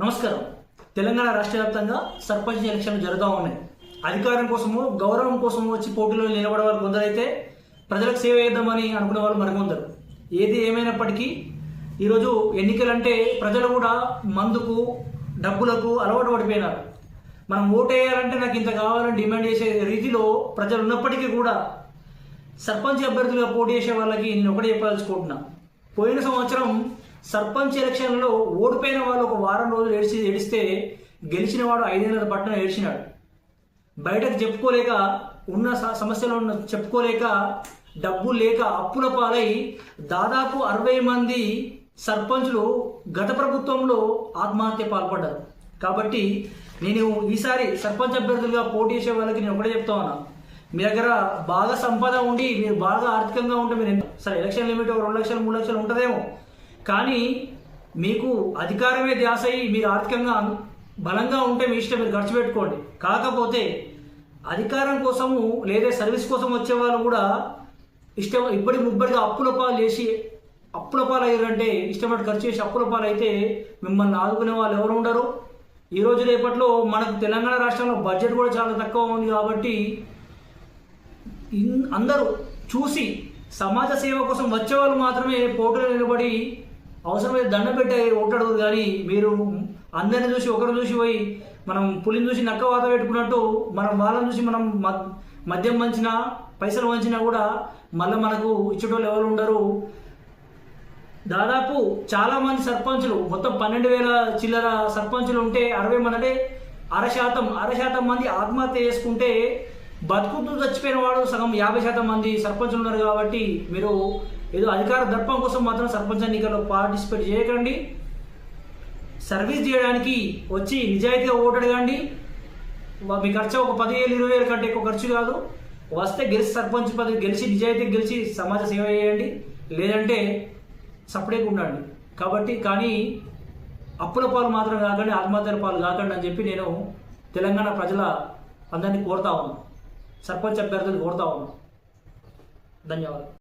నమస్కారం. తెలంగాణ రాష్ట్ర వ్యాప్తంగా సర్పంచ్ ఎలక్షన్లు జరుగుతూ ఉన్నాయి. అధికారం కోసమో గౌరవం కోసమో వచ్చి పోటీలో నిలబడే వాళ్ళు కొందరైతే ప్రజలకు సేవ చేద్దామని అనుకునే వాళ్ళు మరికొందరు. ఏది ఏమైనప్పటికీ ఈరోజు ఎన్నికలంటే ప్రజలు కూడా మందుకు డబ్బులకు అలవాటు పడిపోయినారు. మనం ఓటు వేయాలంటే నాకు ఇంత కావాలని డిమాండ్ చేసే రీతిలో ప్రజలు ఉన్నప్పటికీ కూడా సర్పంచ్ అభ్యర్థులుగా పోటీ చేసే వాళ్ళకి నేను ఒకటే చెప్పదలుచుకుంటున్నా. పోయిన సంవత్సరం సర్పంచ్ ఎలక్షన్లో ఓడిపోయిన వాళ్ళు ఒక వారం రోజులు ఏడిస్తే గెలిచిన వాడు 5 నెలల పట్టణ ఏడ్చినాడు. బయటకు చెప్పుకోలేక ఉన్న సమస్యలు చెప్పుకోలేక డబ్బు లేక అప్పుల పాలై దాదాపు 60 మంది సర్పంచ్లు గత ప్రభుత్వంలో ఆత్మహత్య పాల్పడ్డారు. కాబట్టి నేను ఈసారి సర్పంచ్ అభ్యర్థులుగా పోటీ చేసే వాళ్ళకి నేను ఒకటే చెప్తా ఉన్నా, మీ దగ్గర బాగా సంపద ఉండి మీరు బాగా ఆర్థికంగా ఉంటే మీరు సరే ఎలక్షన్ లిమిట్ 2 లక్షలు 3 లక్షలు ఉంటుందేమో, కానీ మీకు అధికారమే ధ్యాస అయ్యి మీరు ఆర్థికంగా బలంగా ఉంటే మీ ఇష్టం, మీరు ఖర్చు పెట్టుకోండి. కాకపోతే అధికారం కోసము లేదా సర్వీస్ కోసం వచ్చే వాళ్ళు కూడా ఇప్పటిగా అప్పుల పాలు చేసి అప్పుల పాలు అయ్యారంటే ఇష్టపడి ఖర్చు చేసి అప్పుల పాలు అయితే మిమ్మల్ని ఆదుకునే వాళ్ళు ఎవరు ఉండరు. ఈరోజు రేపట్లో మనకు తెలంగాణ రాష్ట్రంలో బడ్జెట్ కూడా చాలా తక్కువ ఉంది. కాబట్టి అందరూ చూసి సమాజ సేవ కోసం వచ్చేవాళ్ళు మాత్రమే పోటీలో నిలబడి అవసరమైతే దండ పెట్టి ఓటాడదు. కానీ మీరు అందరిని చూసి ఒకరు చూసి పోయి మనం పులిని చూసి నక్క వాత పెట్టుకున్నట్టు మనం వాళ్ళని చూసి మనం మద్యం వంచినా పైసలు వంచినా కూడా మళ్ళీ మనకు ఇచ్చేటోళ్ళు ఎవరు ఉండరు. దాదాపు చాలా మంది సర్పంచులు మొత్తం 12,000 చిల్లర సర్పంచులు ఉంటే 60 మంది అంటే 60% మంది ఆత్మహత్య చేసుకుంటే బతుకుతూ చచ్చిపోయిన వాడు సగం 50% మంది సర్పంచులు ఉన్నారు. కాబట్టి మీరు ఏదో అధికార దర్పం కోసం మాత్రం సర్పంచ్ ఎన్నికల్లో పార్టిసిపేట్ చేయకండి. సర్వీస్ చేయడానికి వచ్చి నిజాయితీగా ఓటు అడగండి. మీ ఖర్చు ఒక 10,000 20,000 కంటే ఎక్కువ ఖర్చు కాదు. వస్తే గెలిచి సర్పంచ్ పదవి గెలిచి నిజాయితీగా గెలిచి సమాజ సేవ చేయండి, లేదంటే సపరేట్గా ఉండండి. కాబట్టి కానీ అప్పుల పాలు మాత్రం కాకండి, ఆత్మహత్యల పాలు కాకండి అని చెప్పి నేను తెలంగాణ ప్రజల అందరినీ కోరుతా ఉన్నాను, సర్పంచ్ అభ్యర్థులు కోరుతా ఉన్నాను. ధన్యవాదాలు.